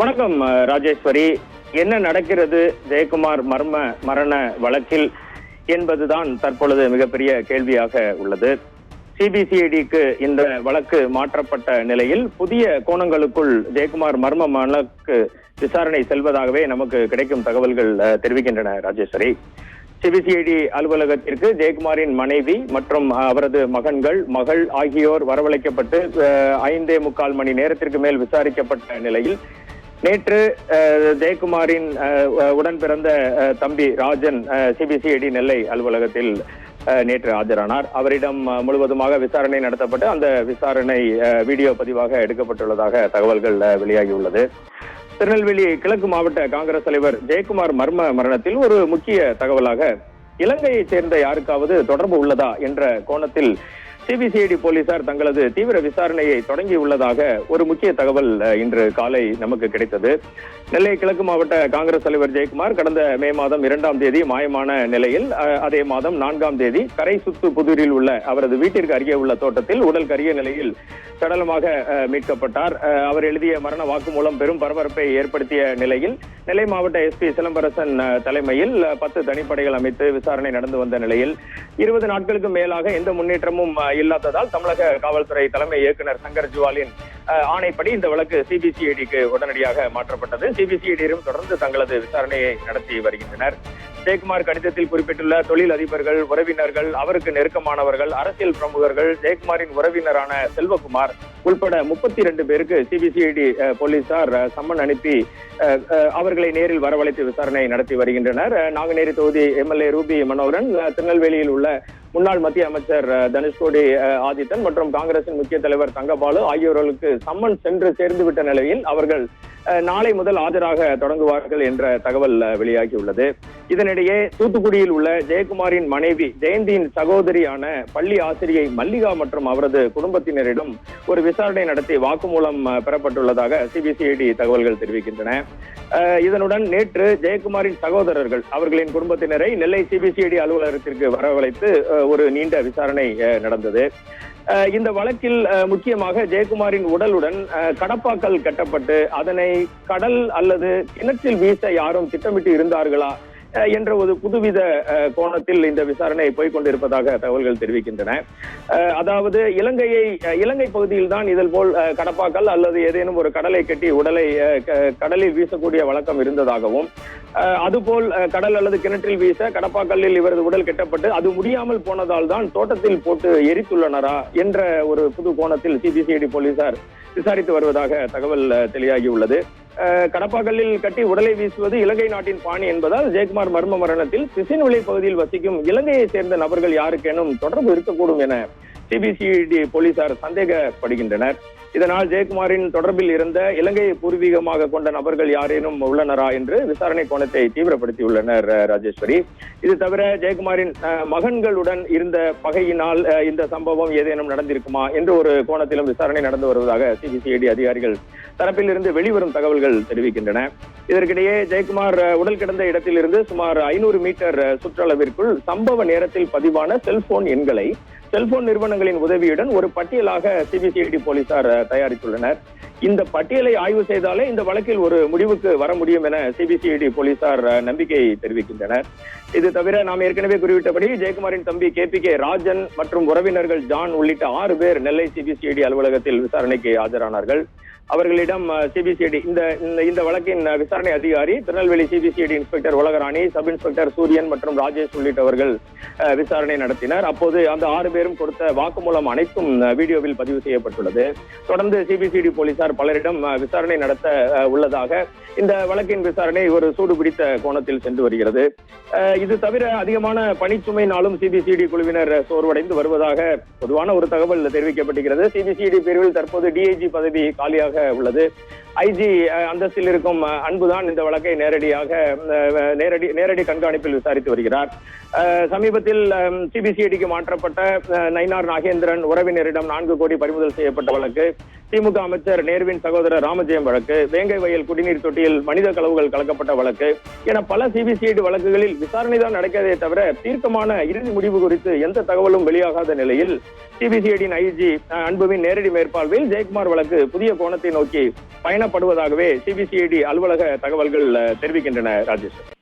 வணக்கம் ராஜேஸ்வரி. என்ன நடக்கிறது ஜெயக்குமார் மரண வழக்கில் என்பதுதான் தற்பொழுது மிகப்பெரிய கேள்வியாக உள்ளது. சிபிசிஐடிக்கு இந்த வழக்கு மாற்றப்பட்ட நிலையில் புதிய கோணங்களுக்குள் ஜெயக்குமார் மர்ம வழக்கு விசாரணை செல்வதாகவே நமக்கு கிடைக்கும் தகவல்கள் தெரிவிக்கின்றன. ராஜேஸ்வரி, சிபிசிஐடி அலுவலகத்திற்கு ஜெயக்குமாரின் மனைவி மற்றும் அவரது மகள் ஆகியோர் வரவழைக்கப்பட்டு 5.25 மணி நேரத்திற்கு மேல் விசாரிக்கப்பட்ட நிலையில் நேற்று ஜெயக்குமாரின் உடன் பிறந்த தம்பி ராஜன் சிபிசிஐடி நெல்லை அலுவலகத்தில் நேற்று ஆஜரானார். அவரிடம் முழுவதுமாக விசாரணை நடத்தப்பட்டு அந்த விசாரணை வீடியோ பதிவாக எடுக்கப்பட்டுள்ளதாக தகவல்கள் வெளியாகியுள்ளது. திருநெல்வேலி கிழக்கு மாவட்ட காங்கிரஸ் தலைவர் ஜெயக்குமார் மரணத்தில் ஒரு முக்கிய தகவலாக இலங்கையைச் சேர்ந்த யாருக்காவது தொடர்பு உள்ளதா என்ற கோணத்தில் சிபிசிஐடி போலீசார் தங்களது தீவிர விசாரணையை தொடங்கியுள்ளதாக ஒரு முக்கிய தகவல் இன்று காலை நமக்கு கிடைத்தது. நெல்லை கிழக்கு மாவட்ட காங்கிரஸ் தலைவர் ஜெயக்குமார் கடந்த மே மாதம் 2ஆம் தேதி மாயமான நிலையில் அதே மாதம் 4ஆம் தேதி கரை சுத்து புதூரில் உள்ள அவரது வீட்டிற்கு அருகே உள்ள தோட்டத்தில் உடல் கரிய நிலையில் சடலமாக மீட்கப்பட்டார். அவர் எழுதிய மரண வாக்குமூலம் பெரும் பரபரப்பை ஏற்படுத்திய நிலையில் நெல்லை மாவட்ட எஸ்பி சிலம்பரசன் தலைமையில் 10 தனிப்படைகள் அமைத்து விசாரணை நடந்து வந்த நிலையில் 20 நாட்களுக்கு மேலாக எந்த முன்னேற்றமும் இல்லாததால் தமிழக காவல்துறை தலைமை இயக்குனர் சங்கர் ஜுவாலின் ஆணைப்படி இந்த வழக்கு சிபிசிஐடிக்கு உடனடியாக மாற்றப்பட்டது. சிபிசிஐடியும் தொடர்ந்து தங்களது விசாரணையை நடத்தி வருகின்றனர். ஜெயக்குமார் கடிதத்தில் குறிப்பிட்டுள்ள தொழில் அதிபர்கள், உறவினர்கள், அவருக்கு நெருக்கமானவர்கள், அரசியல் பிரமுகர்கள், ஜெயக்குமாரின் உறவினரான செல்வகுமார் உள்பட 32 பேருக்கு சிபிசிஐடி போலீசார் சம்மன் அனுப்பி அவர்களை நேரில் வரவழைத்து விசாரணை நடத்தி வருகின்றனர். நாங்குநேரி தொகுதி எம்எல்ஏ ரூபி மனோகரன், திருநெல்வேலியில் உள்ள முன்னாள் மத்திய அமைச்சர் தனுஷ்கோடி ஆதித்தன் மற்றும் காங்கிரசின் முக்கிய தலைவர் தங்கபாலு ஆகியோர்களுக்கு சம்மன் சென்று சேர்ந்துவிட்ட நிலையில் அவர்கள் நாளை முதல் ஆஜராக தொடங்குவார்கள் என்ற தகவல் வெளியாகியுள்ளது. இதனிடையே தூத்துக்குடியில் உள்ள ஜெயக்குமாரின் மனைவி ஜெயந்தியின் சகோதரியான பள்ளி ஆசிரியை மல்லிகா மற்றும் அவரது குடும்பத்தினரிடம் ஒரு விசாரணை நடத்தி வாக்குமூலம் பெறப்பட்டுள்ளதாக சிபிசிஐடி தகவல்கள் தெரிவிக்கின்றன. இதனுடன் நேற்று ஜெயக்குமாரின் சகோதரர்கள் அவர்களின் குடும்பத்தினரை நெல்லை சிபிசிஐடி அலுவலகத்திற்கு வரவழைத்து ஒரு நீண்ட விசாரணை நடந்தது. இந்த வழக்கில் முக்கியமாக ஜெயக்குமாரின் உடலுடன் கடப்பாக்கல் கட்டப்பட்டு அதனை கடல் அல்லது கிணற்றில் வீச யாரும் திட்டமிட்டு இருந்தார்களா என்ற ஒரு புதுவித கோணத்தில் இந்த விசாரணை போய்கொண்டிருப்பதாக தகவல்கள் தெரிவிக்கின்றன. அதாவது இலங்கை பகுதியில் தான் இதில் போல் கடப்பாக்கல் அல்லது ஏதேனும் ஒரு கடலை கட்டி உடலை கடலில் வீசக்கூடிய வழக்கம் இருந்ததாகவும் அதுபோல் கடல் அல்லது கிணற்றில் வீச கடப்பாக்கல்லில் இவரது உடல் கெட்டப்பட்டு அது முடியாமல் போனதால் தான் தோட்டத்தில் போட்டு எரித்துள்ளனரா என்ற ஒரு புது கோணத்தில் சிபிசிஐடி போலீசார் விசாரித்து வருவதாக தகவல் வெளியாகியுள்ளது. கடப்பாக்கல்லில் கட்டி உடலை வீசுவது இலங்கை நாட்டின் பாணி என்பதால் ஜெயக்குமார் மர்ம மரணத்தில் பிசின்விளை பகுதியில் வசிக்கும் இலங்கையை சேர்ந்த நபர்கள் யாருக்கேனும் தொடர்பு இருக்கக்கூடும் என சிபிசிஐடி போலீசார் சந்தேகப்படுகின்றனர். இதனால் ஜெயக்குமாரின் தொடர்பில் இருந்த இலங்கையை பூர்வீகமாக கொண்ட நபர்கள் யாரேனும் உள்ளனரா என்று விசாரணை கோணத்தை தீவிரப்படுத்தியுள்ளனர். ராஜேஸ்வரி, இது தவிர ஜெயக்குமாரின் மகன்களுடன் இருந்த பகையினால் இந்த சம்பவம் ஏதேனும் நடந்திருக்குமா என்று ஒரு கோணத்திலும் விசாரணை நடந்து வருவதாக சிபிசிஐடி அதிகாரிகள் தரப்பில் இருந்து வெளிவரும் தகவல்கள் தெரிவிக்கின்றன. இதற்கிடையே ஜெயக்குமார் உடல் கிடந்த இடத்திலிருந்து சுமார் 500 மீட்டர் சுற்றளவிற்குள் சம்பவ நேரத்தில் பதிவான செல்போன் நிறுவனங்களின் உதவியுடன் ஒரு பட்டியலாக சிபிசிஐடி போலீசார் தயாரித்துள்ளனர். இந்த பட்டியலை ஆய்வு செய்தாலே இந்த வழக்கில் ஒரு முடிவுக்கு வர முடியும் என சிபிசிஐடி போலீசார் நம்பிக்கை தெரிவிக்கின்றனர். இது தவிர நாம் ஏற்கனவே குறிப்பிட்டபடி ஜெயக்குமாரின் தம்பி KPK ராஜன் மற்றும் உறவினர்கள் ஜான் உள்ளிட்ட 6 பேர் நெல்லை சிபிசிஐடி அலுவலகத்தில் விசாரணைக்கு ஆஜரானார்கள். அவர்களிடம் சிபிசிஐடி இந்த வழக்கின் விசாரணை அதிகாரி Tirunelveli CBCID inspector Ulagarani, sub inspector Suriyan மற்றும் ராஜேஷ் உள்ளிட்டவர்கள் விசாரணை நடத்தினர். அப்போது அந்த 6 பேரும் கொடுத்த வாக்குமூலம் அனைத்தும் வீடியோவில் பதிவு செய்யப்பட்டுள்ளது. தொடர்ந்து சிபிசிஐடி போலீசார் பலரிடம் விசாரணை நடத்த உள்ளதாக இந்த வழக்கின் விசாரணை ஒரு சூடு பிடித்த கோணத்தில் சென்று வருகிறது. இது தவிர அதிகமான பணிச்சுமையினாலும் சிபிசிஐடி குழுவினர் சோர்வடைந்து வருவதாக பொதுவான ஒரு தகவல் தெரிவிக்கப்பட்டிருக்கிறது. சிபிசிஐடி பிரிவில் தற்போது டிஐஜி பதவி காலியாக உள்ளது. ஐஜி அந்தஸ்தில் இருக்கும் அன்புதான் இந்த வழக்கை நேரடி கண்காணிப்பில் விசாரித்து வருகிறார். சமீபத்தில் சிபிசிஐடிக்கு மாற்றப்பட்ட நயினார் நாகேந்திரன் உறவினரிடம் 4 கோடி பறிமுதல் செய்யப்பட்ட வழக்கு, திமுக அமைச்சர் நேருவின் சகோதரர் ராமஜெயம் வழக்கு, வேங்கை வயல் குடிநீர் தொட்டியில் மனித களவுகள் கலக்கப்பட்ட வழக்கு என பல சிபிசிஐடி வழக்குகளில் விசாரணை தான் நடக்கிறதே தவிர தீர்க்கமான இறுதி முடிவு குறித்து எந்த தகவலும் வெளியாகாத நிலையில் சிபிசிஐடியின் ஐஜி அன்புவின் நேரடி மேற்பார்வையில் ஜெயக்குமார் வழக்கு புதிய கோணத்தில் நீதிமன்றத்தை நோக்கி பயணப்படுவதாகவே சிபிசிஐடி அலுவலக தகவல்கள் தெரிவிக்கின்றன. ராஜேஷ்.